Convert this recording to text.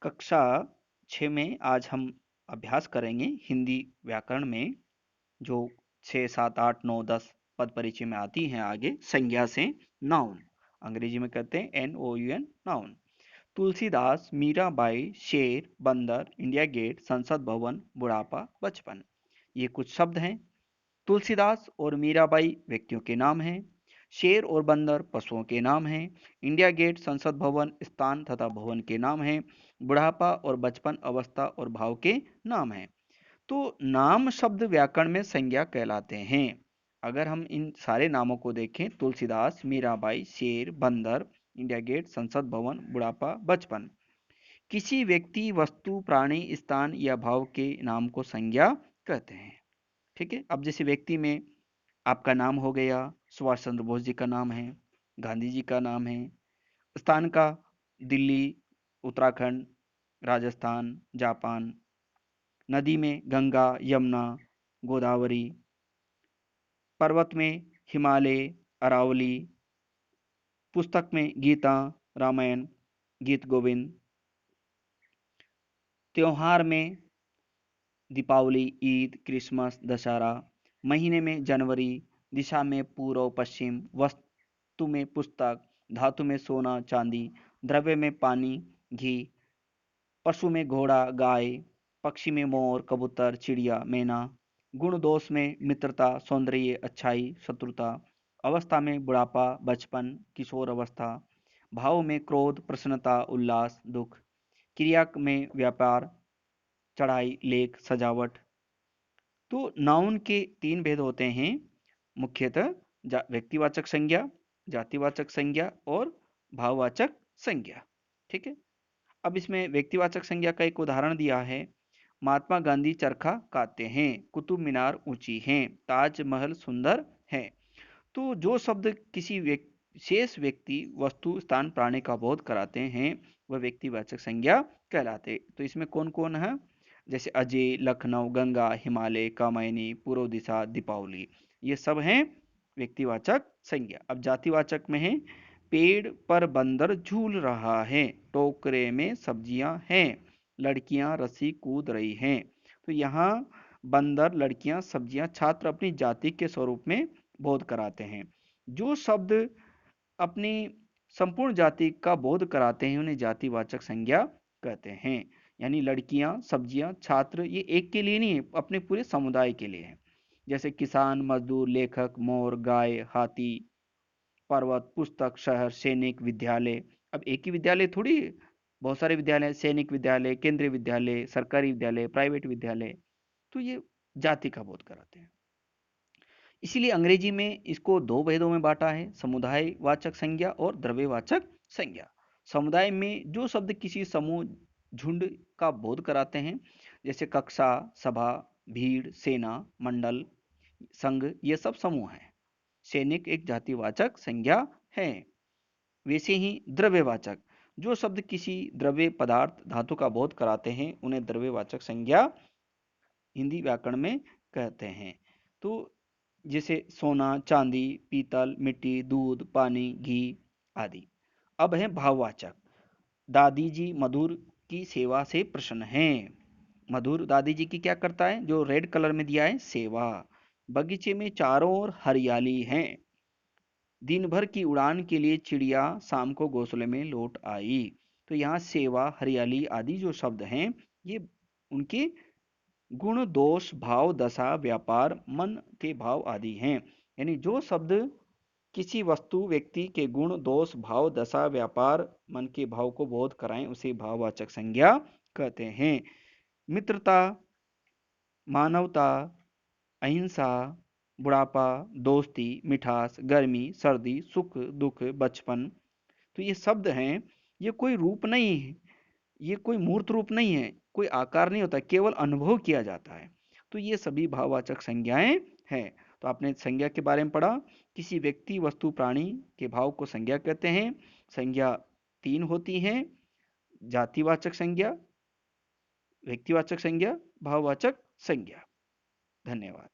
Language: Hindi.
कक्षा 6 में आज हम अभ्यास करेंगे हिंदी व्याकरण में, जो 6, 7, 8, 9, 10 पद परिचय में आती हैं आगे संज्ञा से। नाउन अंग्रेजी में कहते हैं NOUN, नाउन। तुलसीदास, मीराबाई, शेर, बंदर, इंडिया गेट, संसद भवन, बुढ़ापा, बचपन, ये कुछ शब्द हैं। तुलसीदास और मीराबाई व्यक्तियों के नाम हैं। शेर और बंदर पशुओं के नाम हैं। इंडिया गेट, संसद भवन स्थान तथा भवन के नाम हैं। बुढ़ापा और बचपन अवस्था और भाव के नाम हैं। तो नाम शब्द व्याकरण में संज्ञा कहलाते हैं। अगर हम इन सारे नामों को देखें, तुलसीदास, मीराबाई, शेर, बंदर, इंडिया गेट, संसद भवन, बुढ़ापा, बचपन, किसी व्यक्ति, वस्तु, प्राणी, स्थान या भाव के नाम को संज्ञा कहते हैं। ठीक है। अब जैसे व्यक्ति में आपका नाम हो गया, सुभाष चंद्र बोस जी का नाम है, गांधी जी का नाम है। स्थान का दिल्ली, उत्तराखंड, राजस्थान, जापान। नदी में गंगा, यमुना, गोदावरी। पर्वत में हिमालय, अरावली। पुस्तक में गीता, रामायण, गीत गोविंद। त्योहार में दीपावली, ईद, क्रिसमस, दशहरा। महीने में जनवरी। दिशा में पूर्व पश्चिम। वस्तु में पुस्तक। धातु में सोना चांदी। द्रव्य में पानी, घी। पशु में घोड़ा, गाय। पक्षी में मोर, कबूतर, चिड़िया, मैना। गुण दोष में मित्रता, सौंदर्य, अच्छाई, शत्रुता। अवस्था में बुढ़ापा, बचपन, किशोर अवस्था। भाव में क्रोध, प्रसन्नता, उल्लास, दुख। क्रिया में व्यापार, चढ़ाई, लेख, सजावट। तो नाउन के 3 भेद होते हैं मुख्यतः: व्यक्तिवाचक संज्ञा, जातिवाचक संज्ञा और भाववाचक संज्ञा। ठीक है। अब इसमें व्यक्तिवाचक संज्ञा का एक उदाहरण दिया है। महात्मा गांधी चरखा काटते हैं, कुतुब मीनार ऊंची है, ताजमहल सुंदर है। तो जो शब्द किसी विशेष व्यक्ति, वस्तु, स्थान, प्राणी का बोध कराते हैं, वह व्यक्तिवाचक संज्ञा कहलाते। तो इसमें कौन कौन है? जैसे अजय, लखनऊ, गंगा, हिमालय, कामायनी, पूर्व दिशा, दीपावली, ये सब हैं व्यक्तिवाचक संज्ञा। अब जातिवाचक में है, पेड़ पर बंदर झूल रहा है, टोकरे में सब्जियां हैं, लड़कियां रस्सी कूद रही हैं। तो यहाँ बंदर, लड़कियां, सब्जियां छात्र अपनी जाति के स्वरूप में बोध कराते हैं। जो शब्द अपनी संपूर्ण जाति का बोध कराते हैं उन्हें जातिवाचक संज्ञा कहते हैं। यानी लड़कियां, सब्जियां, छात्र, ये एक के लिए नहीं है, अपने पूरे समुदाय के लिए है। जैसे किसान, मजदूर, लेखक, मोर, गाय, हाथी, पर्वत, पुस्तक, शहर, सैनिक, विद्यालय। अब एक ही विद्यालय थोड़ी है, बहुत सारे विद्यालय, सैनिक विद्यालय, केंद्रीय विद्यालय, सरकारी विद्यालय, प्राइवेट विद्यालय। तो ये जाति का बोध कराते हैं। इसीलिए अंग्रेजी में इसको 2 भेदों में बांटा है, समुदायवाचक संज्ञा और द्रव्यवाचक संज्ञा। समुदाय में जो शब्द किसी समूह, झुंड का बोध कराते हैं, जैसे कक्षा, सभा, भीड़, सेना, मंडल, संघ, ये सब समूह हैं। सैनिक एक जातिवाचक संज्ञा है। वैसे ही द्रव्यवाचक, जो शब्द किसी द्रव्य, पदार्थ, धातु का बोध कराते हैं उन्हें द्रव्यवाचक संज्ञा हिंदी व्याकरण में कहते हैं। तो जैसे सोना, चांदी, पीतल, मिट्टी, दूध, पानी, घी आदि। अब है भाववाचक। दादी जी मधुर की सेवा से प्रसन्न हैं। मधुर दादी जी की क्या करता है? जो रेड कलर में दिया है, सेवा। बगीचे में चारों ओर हरियाली है। दिन भर की उड़ान के लिए चिड़िया शाम को घोंसले में लौट आई। तो यहाँ सेवा, हरियाली आदि जो शब्द हैं, ये उनके गुण, दोष, भाव, दशा, व्यापार, मन के भाव आदि हैं। यानी जो शब्द किसी वस्तु, व्यक्ति के गुण, दोष, भाव, दशा, व्यापार, मन के भाव को बोध कराएं उसे भाववाचक संज्ञा कहते हैं। मित्रता, मानवता, अहिंसा, बुढ़ापा, दोस्ती, मिठास, गर्मी, सर्दी, सुख, दुख, बचपन। तो ये शब्द हैं, ये कोई रूप नहीं है, ये कोई मूर्त रूप नहीं है, कोई आकार नहीं होता, केवल अनुभव किया जाता है। तो ये सभी भाववाचक संज्ञाएं हैं। तो आपने संज्ञा के बारे में पढ़ा, किसी व्यक्ति, वस्तु, प्राणी के भाव को संज्ञा कहते हैं। संज्ञा 3 होती हैं: जातिवाचक संज्ञा, व्यक्तिवाचक संज्ञा, भाववाचक संज्ञा। धन्यवाद।